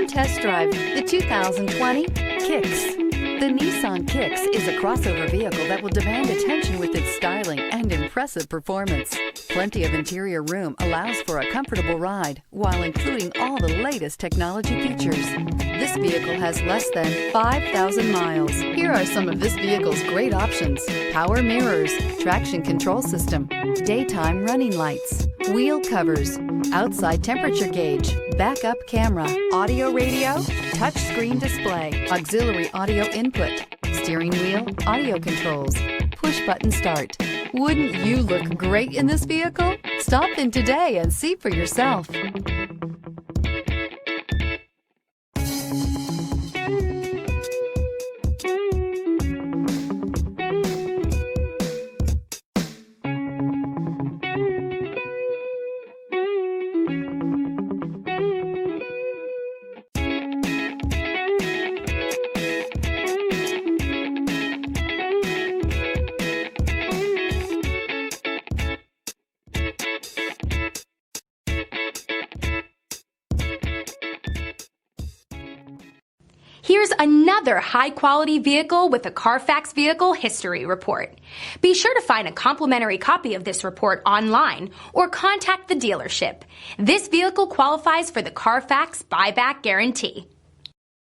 test drive the 2020 Kicks. The Nissan Kicks is a crossover vehicle that will demand attention with its styling and impressive performance. Plenty of interior room allows for a comfortable ride while including all the latest technology features. This vehicle has less than 5,000 miles. Here are some of this vehicle's great options: power mirrors, traction control system, daytime running lights, wheel covers, outside temperature gauge, backup camera, audio radio, touchscreen display, auxiliary audio input, steering wheel audio controls, push button start. Wouldn't you look great in this vehicle? Stop in today and see for yourself. Here's another high-quality vehicle with a Carfax Vehicle History Report. Be sure to find a complimentary copy of this report online or contact the dealership. This vehicle qualifies for the Carfax Buyback Guarantee.